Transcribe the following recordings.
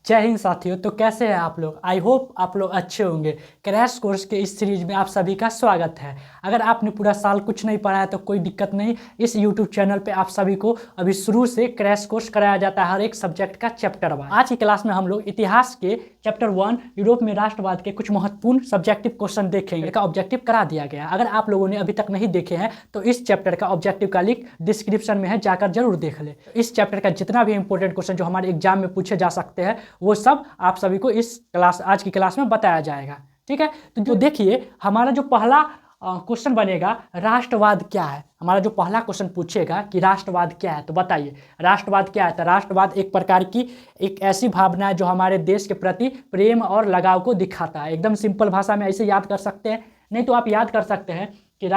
जय हिंद साथियों। तो कैसे हैं आप लोग? आई होप आप लोग अच्छे होंगे। क्रैश कोर्स के इस सीरीज में आप सभी का स्वागत है। अगर आपने पूरा साल कुछ नहीं पढ़ा है तो कोई दिक्कत नहीं, इस यूट्यूब चैनल पे आप सभी को अभी शुरू से क्रैश कोर्स कराया जाता है, हर एक सब्जेक्ट का चैप्टर वाइज। आज की क्लास में हम लोग इतिहास के चैप्टर 1 यूरोप में राष्ट्रवाद के कुछ महत्वपूर्ण सब्जेक्टिव क्वेश्चन देखेंगे। का ऑब्जेक्टिव करा दिया गया। अगर आप लोगों ने अभी तक नहीं देखे हैं तो इस चैप्टर का ऑब्जेक्टिव का लिंक डिस्क्रिप्शन में है, जाकर जरूर देख ले। इस चैप्टर का जितना भी इंपॉर्टेंट क्वेश्चन जो हमारे एग्जाम में पूछे जा सकते हैं वो सब आप सभी को इस क्लास आज की क्लास में बताया जाएगा। ठीक है, तो देखिए हमारा जो पहला क्वेश्चन बनेगा, राष्ट्रवाद क्या है। हमारा जो पहला क्वेश्चन पूछेगा कि राष्ट्रवाद क्या है, तो बताइए राष्ट्रवाद क्या है। तो राष्ट्रवाद एक प्रकार की एक ऐसी भावना है जो हमारे देश के प्रति प्रेम और लगाव को दिखाता है। एकदम सिंपल भाषा में ऐसे याद कर सकते हैं, नहीं तो आप याद कर सकते हैं कि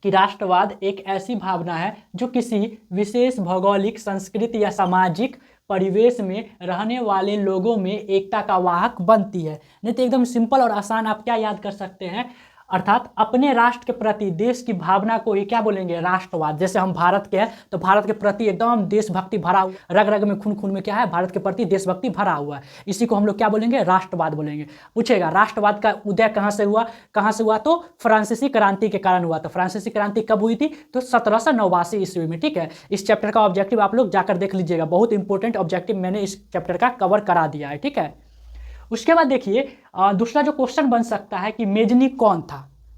राष्ट्रवाद एक ऐसी भावना है जो किसी विशेष भौगोलिक, संस्कृति या सामाजिक परिवेश में रहने वाले लोगों में एकता का वाहक बनती है। नहीं तो एकदम सिंपल और आसान आप क्या याद कर सकते हैं, अर्थात अपने राष्ट्र के प्रति देश की भावना को ही क्या बोलेंगे, राष्ट्रवाद। जैसे हम भारत के हैं तो भारत के प्रति एकदम देशभक्ति भरा हुआ, रग रग में खून खून में क्या है, भारत के प्रति देशभक्ति भरा हुआ है। इसी को हम लोग क्या बोलेंगे, राष्ट्रवाद बोलेंगे। पूछेगा राष्ट्रवाद का उदय कहाँ से हुआ, तो फ्रांसीसी क्रांति के कारण हुआ। तो फ्रांसीसी क्रांति कब हुई थी, तो 1789 ईस्वी में। ठीक है, इस चैप्टर का ऑब्जेक्टिव आप लोग जाकर देख लीजिएगा, बहुत इंपॉर्टेंट ऑब्जेक्टिव मैंने इस चैप्टर का कवर करा दिया है। ठीक है, उसके बाद देखिए दूसरा जो क्वेश्चन बन सकता है कि मेजनी कौन था।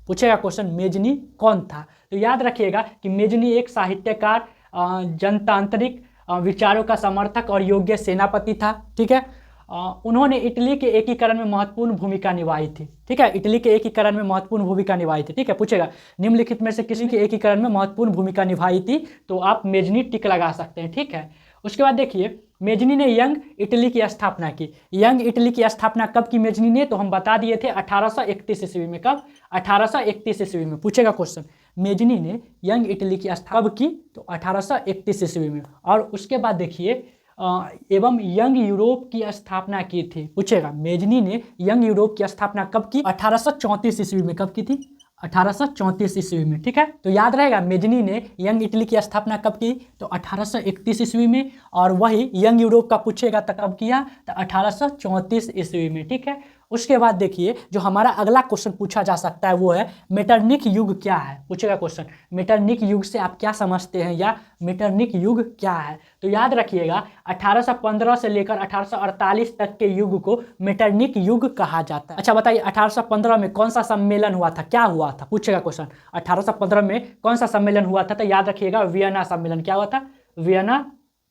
पूछेगा क्वेश्चन, मेजनी कौन था। तो याद रखिएगा कि मेजनी एक साहित्यकार, जनतांत्रिक विचारों का समर्थक और योग्य सेनापति था। ठीक है, उन्होंने इटली के एकीकरण में महत्वपूर्ण भूमिका निभाई थी। ठीक है, इटली के एकीकरण में महत्वपूर्ण भूमिका निभाई थी। ठीक है, पूछेगा निम्नलिखित में से किसी के एकीकरण में महत्वपूर्ण भूमिका निभाई थी, तो आप मेजनी टिक लगा सकते हैं। ठीक है, उसके बाद देखिए मेजनी ने यंग इटली की स्थापना की। यंग इटली की स्थापना कब की मेजनी ने, तो हम बता दिए थे 1831 ईस्वी में। कब, 1831 ईस्वी में। पूछेगा क्वेश्चन मेजनी ने यंग इटली की स्थापना कब की, तो 1831 ईस्वी में। और उसके बाद देखिए एवं यंग यूरोप की स्थापना की थी। पूछेगा मेजनी ने यंग यूरोप की स्थापना कब की, 1834 ईस्वी में। कब की थी, 1834 ईस्वी में। ठीक है, तो याद रहेगा मेजनी ने यंग इटली की स्थापना कब की, तो 1831 ईस्वी में। और वही यंग यूरोप का पूछेगा तो कब किया, तो 1834 ईस्वी में। ठीक है, उसके बाद देखिए जो हमारा अगला क्वेश्चन पूछा जा सकता है वो है मेटरनिक युग क्या है। पूछेगा क्वेश्चन मेटरनिक युग से आप क्या समझते हैं, या मेटरनिक युग क्या है। तो याद रखिएगा 1815 से लेकर 1848 तक के युग को मेटरनिक युग कहा जाता है। अच्छा बताइए 1815 में कौन सा सम्मेलन हुआ था, क्या हुआ था। पूछेगा क्वेश्चन 1815 में कौन सा सम्मेलन हुआ था, तो याद रखिएगा वियना सम्मेलन। क्या हुआ था,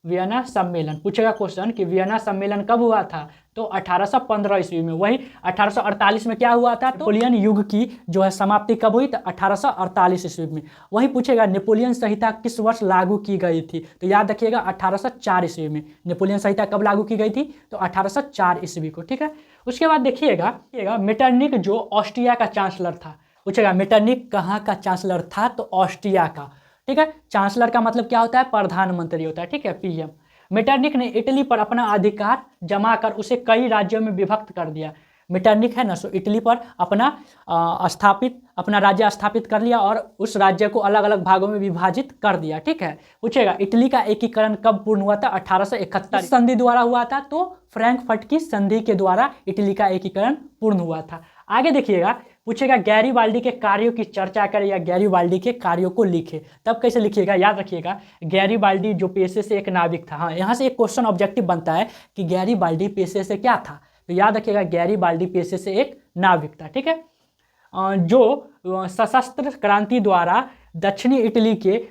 वियना सम्मेलन। पूछेगा क्वेश्चन कि वियना सम्मेलन कब हुआ था, तो 1815 ईस्वी में। वही 1848 में क्या हुआ था, नेपोलियन युग की जो है समाप्ति कब हुई, तो 1848 ईस्वी में। वही पूछेगा नेपोलियन संहिता किस वर्ष लागू की गई थी, तो याद रखिएगा 1804 ईस्वी में। नेपोलियन संहिता कब लागू की गई थी, तो 1804 ईस्वी को। ठीक है, उसके बाद देखिएगा मेटरनिक जो ऑस्ट्रिया का चांसलर था। पूछेगा मेटरनिक कहाँ का चांसलर था, तो ऑस्ट्रिया का। ठीक है, चांसलर का मतलब क्या होता है, प्रधानमंत्री होता है। ठीक है, पीएम। मेटरनिक ने इटली पर अपना अधिकार जमा कर उसे कई राज्यों में विभक्त कर दिया। मेटरनिक है ना, सो इटली पर अपना राज्य स्थापित कर लिया और उस राज्य को अलग अलग भागों में विभाजित कर दिया। ठीक है, पूछेगा इटली का एकीकरण कब पूर्ण हुआ था, 1871 संधि द्वारा हुआ था। तो फ्रैंकफर्ट की संधि के द्वारा इटली का एकीकरण पूर्ण हुआ था। आगे देखिएगा पूछेगा गैरीबाल्डी के कार्यों की चर्चा करें या गैरीबाल्डी के कार्यों को लिखे। तब कैसे लिखिएगा, याद रखिएगा गैरीबाल्डी जो पेशे से एक नाविक था। हाँ, यहाँ से एक क्वेश्चन ऑब्जेक्टिव बनता है कि गैरीबाल्डी पेशे से क्या था, तो याद रखिएगा गैरीबाल्डी पेशे से एक नाविक था। ठीक है, जो सशस्त्र क्रांति द्वारा दक्षिणी इटली के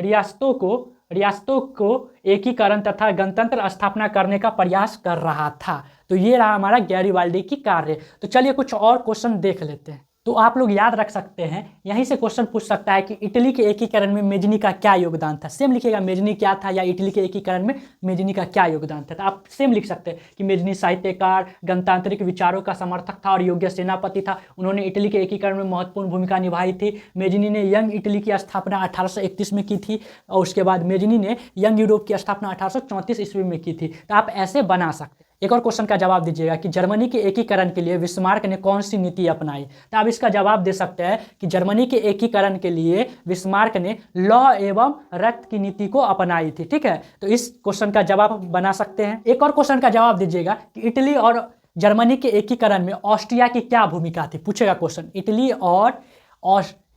रियासतों को एकीकरण तथा गणतंत्र स्थापना करने का प्रयास कर रहा था। तो ये रहा हमारा गैरीबाल्डी की कार्य। तो चलिए कुछ और क्वेश्चन देख लेते हैं। तो आप लोग याद रख सकते हैं, यहीं से क्वेश्चन पूछ सकता है कि इटली के एकीकरण में मेजनी का क्या योगदान था। सेम लिखिएगा मेजनी क्या था, या इटली के एकीकरण में मेजनी का क्या योगदान था। तो आप सेम लिख सकते हैं कि मेजनी साहित्यकार, गणतांत्रिक विचारों का समर्थक था और योग्य सेनापति था। उन्होंने इटली के एकीकरण में महत्वपूर्ण भूमिका निभाई थी। मेजनी ने यंग इटली की स्थापना 1831 में की थी, और उसके बाद मेजनी ने यंग यूरोप की स्थापना 1834 ईस्वी में की थी। तो आप ऐसे बना सकते हैं। एक और क्वेश्चन का जवाब दीजिएगा कि जर्मनी के एकीकरण के लिए बिस्मार्क ने कौन सी नीति अपनाई। तो आप इसका जवाब दे सकते हैं कि जर्मनी के एकीकरण के लिए बिस्मार्क ने लौह एवं रक्त की नीति को अपनाई थी। ठीक है, तो इस क्वेश्चन का जवाब बना सकते हैं। एक और क्वेश्चन का जवाब दीजिएगा कि इटली और जर्मनी के एकीकरण में ऑस्ट्रिया की क्या भूमिका थी। पूछेगा क्वेश्चन,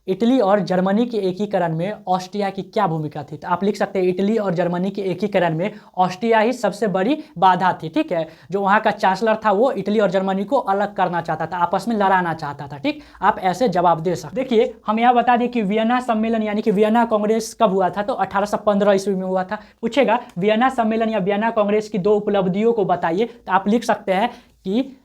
इटली और जर्मनी के एकीकरण में ऑस्ट्रिया की क्या भूमिका थी। तो आप लिख सकते हैं इटली और जर्मनी के एकीकरण में ऑस्ट्रिया ही सबसे बड़ी बाधा थी। ठीक है, जो वहाँ का चांसलर था वो इटली और जर्मनी को अलग करना चाहता था, आपस में लड़ाना चाहता था। ठीक, आप ऐसे जवाब दे सकते। देखिए, हम यहाँ बता दें कि वियना सम्मेलन यानी कि वियना कांग्रेस कब हुआ था, तो 1815 ईस्वी में हुआ था। पूछेगा वियना सम्मेलन या वियना कांग्रेस की 2 उपलब्धियों को बताइए। तो आप लिख सकते हैं कि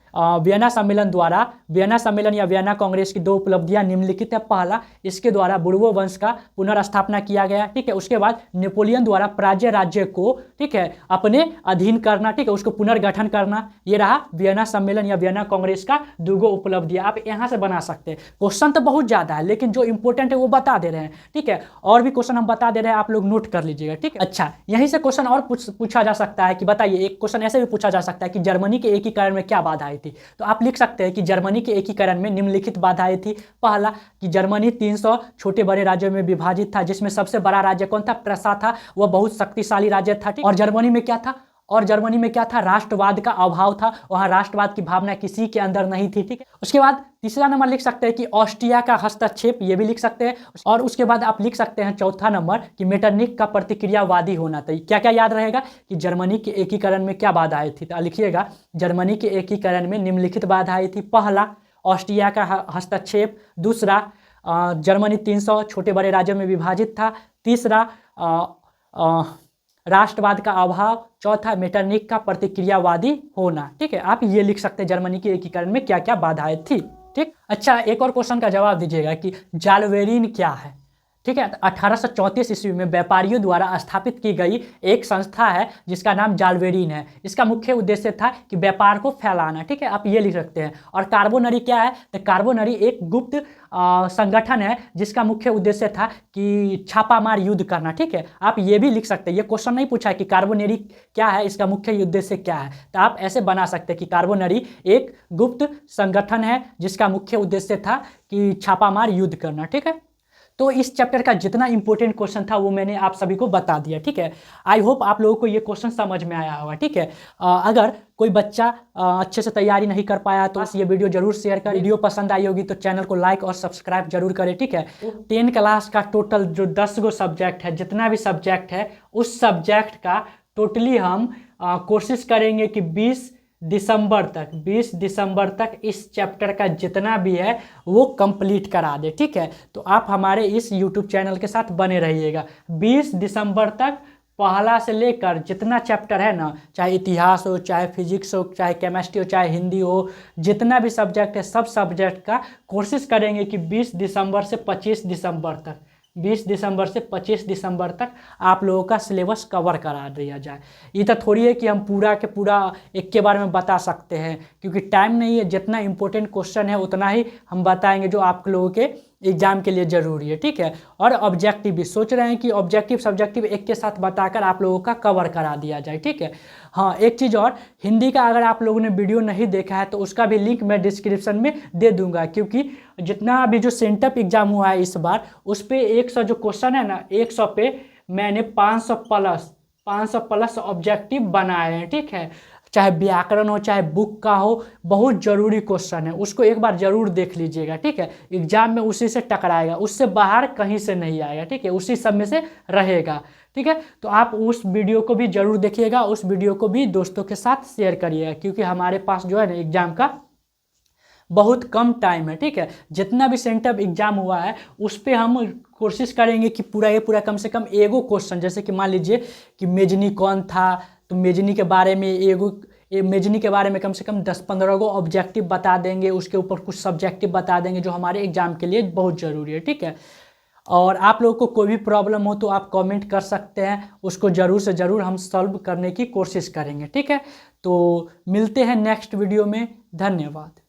वियना सम्मेलन या वियना कांग्रेस की 2 उपलब्धियां निम्नलिखित है। पहला, इसके द्वारा बुर्बो वंश का पुनर्स्थापना किया गया। ठीक है, उसके बाद नेपोलियन द्वारा पराजय राज्य को, ठीक है, अपने अधीन करना, ठीक है, उसको पुनर्गठन करना। ये रहा वियना सम्मेलन या वियना कांग्रेस का 2 उपलब्धियां। आप यहाँ से बना सकते हैं। क्वेश्चन तो बहुत ज़्यादा है, लेकिन जो इंपॉर्टेंट है वो बता दे रहे हैं। ठीक है, और भी क्वेश्चन हम बता दे रहे हैं, आप लोग नोट कर लीजिएगा। ठीक है, अच्छा, यहीं से क्वेश्चन और पूछा जा सकता है कि बताइए, एक क्वेश्चन ऐसे भी पूछा जा सकता है कि जर्मनी के एकीकरण में क्या बाधा आई थी। तो आप लिख सकते हैं कि जर्मनी के एकीकरण में निम्नलिखित बाधाएं थी। पहला, कि जर्मनी 300 छोटे बड़े राज्यों में विभाजित था, जिसमें सबसे बड़ा राज्य कौन था? प्रसा था, वह बहुत शक्तिशाली राज्य था। और जर्मनी में क्या था? राष्ट्रवाद का अभाव था। वहाँ राष्ट्रवाद की भावना किसी के अंदर नहीं थी। ठीक है, उसके बाद तीसरा नंबर लिख सकते हैं कि ऑस्ट्रिया का हस्तक्षेप, ये भी लिख सकते हैं। और उसके बाद आप लिख सकते हैं चौथा नंबर कि मेटरनिक का प्रतिक्रियावादी होना था। क्या क्या याद रहेगा कि जर्मनी के एकीकरण में क्या बाधाएं थी। तो लिखिएगा, जर्मनी के एकीकरण में निम्नलिखित बाधाएं थी। पहला, ऑस्ट्रिया का हस्तक्षेप। दूसरा, जर्मनी 300 छोटे बड़े राज्यों में विभाजित था। तीसरा, राष्ट्रवाद का अभाव। चौथा, मेटरनिक का प्रतिक्रियावादी होना। ठीक है, आप ये लिख सकते हैं जर्मनी के एकीकरण में क्या क्या बाधाएं थी। ठीक, अच्छा, एक और क्वेश्चन का जवाब दीजिएगा कि जालवेरिन क्या है। ठीक है, 1834 ईस्वी में व्यापारियों द्वारा स्थापित की गई एक संस्था है जिसका नाम जालवेरिन है। इसका मुख्य उद्देश्य था कि व्यापार को फैलाना। ठीक है, आप ये लिख सकते हैं। और कार्बोनरी क्या है? तो कार्बोनरी एक गुप्त संगठन है जिसका मुख्य उद्देश्य था कि छापामार युद्ध करना। ठीक है, आप ये भी लिख सकते हैं। ये क्वेश्चन नहीं पूछा है कि कार्बोनरी क्या है, इसका मुख्य उद्देश्य क्या है। तो आप ऐसे बना सकते हैं कि कार्बोनरी एक गुप्त संगठन है जिसका मुख्य उद्देश्य था कि छापामार युद्ध करना। ठीक है, तो इस चैप्टर का जितना इंपॉर्टेंट क्वेश्चन था वो मैंने आप सभी को बता दिया। ठीक है, आई होप आप लोगों को ये क्वेश्चन समझ में आया होगा। ठीक है, अगर कोई बच्चा अच्छे से तैयारी नहीं कर पाया तो ये वीडियो जरूर शेयर करें। वीडियो पसंद आई होगी तो चैनल को लाइक और सब्सक्राइब जरूर करें। ठीक है, 10 क्लास का टोटल जो 10 गो सब्जेक्ट है, जितना भी सब्जेक्ट है उस सब्जेक्ट का टोटली हम कोशिश करेंगे कि 20 दिसंबर तक इस चैप्टर का जितना भी है वो कंप्लीट करा दे। ठीक है, तो आप हमारे इस यूट्यूब चैनल के साथ बने रहिएगा। 20 दिसंबर तक पहला से लेकर जितना चैप्टर है ना, चाहे इतिहास हो, चाहे फिजिक्स हो, चाहे केमिस्ट्री हो, चाहे हिंदी हो, जितना भी सब्जेक्ट है सब सब्जेक्ट का कोशिश करेंगे कि 20 दिसंबर से 25 दिसंबर तक आप लोगों का सिलेबस कवर करा दिया जाए। ये तो थोड़ी है कि हम पूरा के पूरा एक के बारे में बता सकते हैं, क्योंकि टाइम नहीं है। जितना इंपॉर्टेंट क्वेश्चन है उतना ही हम बताएंगे जो आप लोगों के एग्जाम के लिए ज़रूरी है। ठीक है, और ऑब्जेक्टिव भी सोच रहे हैं कि ऑब्जेक्टिव सब्जेक्टिव एक के साथ बताकर आप लोगों का कवर करा दिया जाए। ठीक है, हाँ, एक चीज़ और, हिंदी का अगर आप लोगों ने वीडियो नहीं देखा है तो उसका भी लिंक मैं डिस्क्रिप्शन में दे दूंगा, क्योंकि जितना अभी जो सेंटअप एग्जाम हुआ है इस बार, उस पर 100 जो क्वेश्चन है ना, 100 पे मैंने 500 प्लस ऑब्जेक्टिव बनाए हैं। ठीक है, चाहे व्याकरण हो, चाहे बुक का हो, बहुत ज़रूरी क्वेश्चन है, उसको एक बार ज़रूर देख लीजिएगा। ठीक है, एग्जाम में उसी से टकराएगा, उससे बाहर कहीं से नहीं आएगा। ठीक है, उसी सब में से रहेगा। ठीक है, तो आप उस वीडियो को भी ज़रूर देखिएगा, उस वीडियो को भी दोस्तों के साथ शेयर करिएगा, क्योंकि हमारे पास जो है ना एग्जाम का बहुत कम टाइम है। ठीक है, जितना भी सेंटअप एग्जाम हुआ है उस पर हम कोशिश करेंगे कि पूरा कम से कम एगो क्वेश्चन, जैसे कि मान लीजिए कि मेजनी कौन था, तो मेजनी के बारे में कम से कम 10-15 गो ऑब्जेक्टिव बता देंगे, उसके ऊपर कुछ सब्जेक्टिव बता देंगे जो हमारे एग्जाम के लिए बहुत ज़रूरी है। ठीक है, और आप लोगों को कोई भी प्रॉब्लम हो तो आप कमेंट कर सकते हैं, उसको ज़रूर से ज़रूर हम सॉल्व करने की कोशिश करेंगे। ठीक है, तो मिलते हैं नेक्स्ट वीडियो में। धन्यवाद।